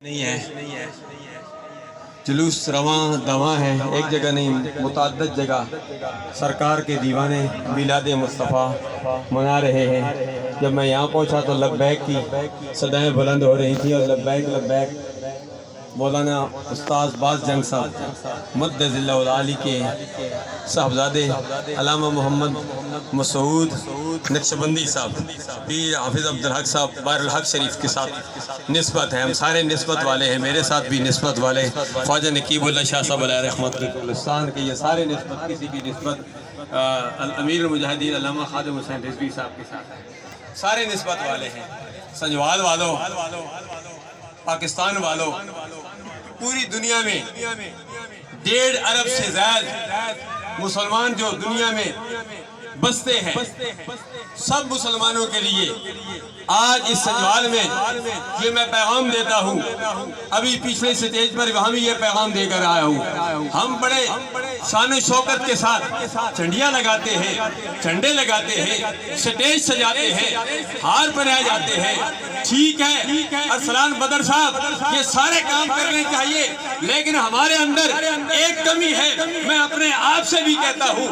نہیں ہے جلوس رواں دواں ہے، ایک جگہ نہیں متعدد جگہ سرکار کے دیوانے میلاد مصطفیٰ منا رہے ہیں۔ جب میں یہاں پہنچا تو لبیک کی صدائیں بلند ہو رہی تھیں، اور لبیک لبیک مولانا استاذ باز جنگ صاحب مدد اللہ العالی کے صاحبزادے علامہ محمد مسعود نقشبندی صاحب، پیر حافظ عبدالحق صاحب بار الحق شریف کے ساتھ نسبت ہے۔ ہم سارے نسبت والے ہیں، میرے ساتھ بھی نسبت والے خواجہ نقیب اللہ شاہ صاحب علیہ رحمت گلستان کے، یہ سارے نسبت کسی کی نسبت امیر المجاہدین علامہ خادم حسین رضوی صاحب کے ساتھ ہے، سارے نسبت والے ہیں۔ سنجوال والوں، پاکستان والوں، پوری دنیا میں 1.5 ارب سے زائد مسلمان جو دنیا میں بستے ہیں، سب مسلمانوں کے لیے آج اس سنجوال میں یہ میں پیغام دیتا ہوں، ابھی پچھلے سٹیج پر وہاں بھی یہ پیغام دے کر آیا ہوں۔ ہم بڑے شان و شوکت کے ساتھ چنڈیاں لگاتے ہیں، چنڈے لگاتے ہیں، سٹیج سجاتے ہیں، ہار پہنائے جاتے ہیں، ٹھیک ہے ارسلان بدر صاحب یہ سارے کام کرنے چاہیے، لیکن ہمارے اندر ایک کمی ہے، میں اپنے آپ سے بھی کہتا ہوں،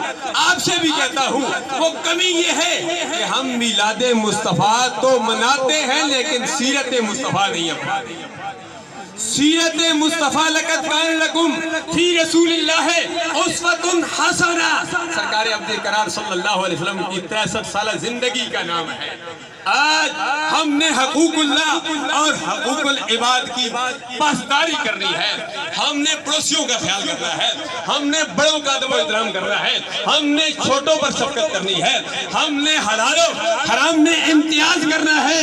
آپ سے بھی کہتا ہوں، وہ کمی یہ ہے کہ ہم میلاد مصطفیٰ تو مناتے ہیں لیکن سیرت مصطفیٰ نہیں اپناتے۔ سیرت مصطفیٰ لقد کان لکم فی رسول اللہ اسوۃ حسنہ، سرکار عبد کرار صلی اللہ علیہ وسلم کی 63 سالہ زندگی کا نام ہے۔ آج ہم نے حقوق اللہ اور حقوق العباد کی پاسداری کرنی ہے، ہم نے پڑوسیوں کا خیال کرنا ہے، ہم نے بڑوں کا ادب و احترام کرنا ہے، ہم نے چھوٹوں پر شفقت کرنی ہے، ہم نے حلال و حرام میں امتیاز کرنا ہے۔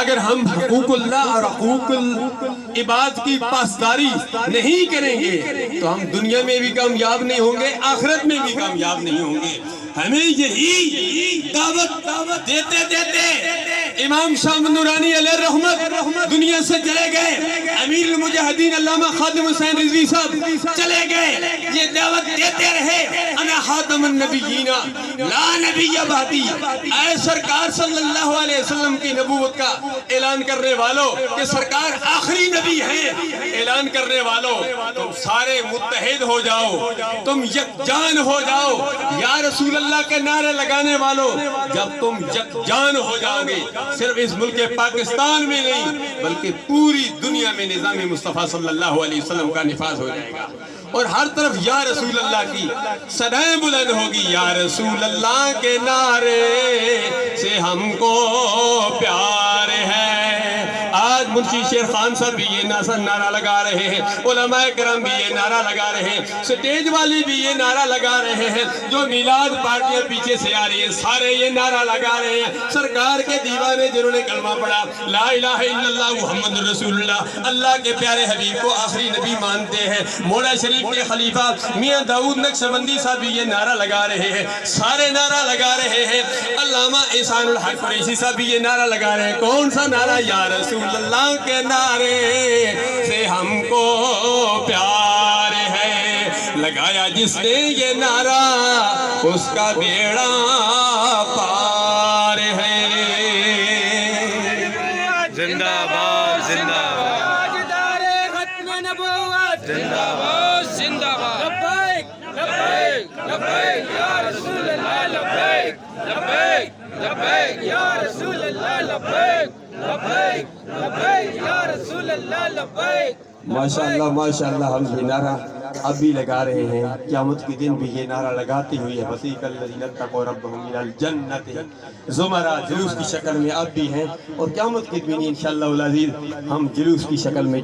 اگر ہم حقوق اللہ اور حقوق العباد کی پاسداری نہیں کریں گے تو ہم دنیا میں بھی کامیاب نہیں ہوں گے، آخرت میں بھی کامیاب نہیں ہوں گے۔ ہمیں یہی دعوت دیتے دیتے امام شاہ نورانی علیہ رحمت دنیا سے چلے گئے، امیر المجاہدین علامہ خادم حسین رضوی صاحب چلے گئے، یہ دعوت دیتے رہے، انا خاتم النبیین لا نبی بعدی، اے سرکار صلی اللہ علیہ وسلم کی نبوت کا اعلان کرنے والوں کہ سرکار آخری نبی ہیں، اعلان کرنے والوں تم سارے متحد ہو جاؤ، تم یکجان ہو جاؤ، یا رسول اللہ کے نعرے لگانے والوں جب تم یکجان ہو جاؤ گے، صرف اس ملک پاکستان میں نہیں بلکہ پوری دنیا میں نظام مصطفیٰ صلی اللہ علیہ وسلم کا نفاذ ہو جائے گا، اور ہر طرف یا رسول اللہ کی صدائیں بلند ہوگی۔ یا رسول اللہ کے نعرے سے ہم کو پیار ہے۔ آج منشی شیر خان صاحب بھی یہ نعرہ لگا رہے ہیں، علماء کرام بھی یہ نعرہ لگا رہے ہیں، سٹیج والی بھی یہ نعرہ لگا رہے ہیں، جو میلاد پارٹیاں پیچھے سے آ رہی ہیں سارے یہ نعرہ لگا رہے ہیں۔ سرکار کے دیوانے جنہوں نے کلمہ پڑھا لا الہ الا اللہ محمد رسول اللہ، اللہ کے پیارے حبیب کو آخری نبی مانتے ہیں، مولا شریف کے خلیفہ میاں داؤد نقشبندی صاحب بھی یہ نعرہ لگا رہے ہیں، سارے نعرہ لگا رہے ہیں، علامہ احسان الحق قریشی صاحب بھی یہ نعرہ لگا رہے ہیں۔ کون سا نعرہ؟ یا رسول اللہ کے نعرے سے ہم کو پیار ہے، لگایا جس نے یہ نعرہ اس کا بیڑا پار ہے۔ زندہ باد، زندہ باد، زندہ باد، زندہ باد، لبیک لبیک لبیک یا رسول اللہ، لبیک لبیک لبیک یا رسول اللہ، لبیک لبیک لبیک یا رسول اللہ، لبیک۔ ماشاءاللہ ماشاءاللہ، ہم یہ نعرہ اب بھی لگا رہے ہیں، قیامت کے دن بھی یہ نعرہ لگاتے ہوئے وسیق الذین اتقوا ربهم الی الجنۃ زمرہ جلوس کی شکل میں اب بھی ہیں، اور قیامت کے دن انشاءاللہ العزیز ہم جلوس کی شکل میں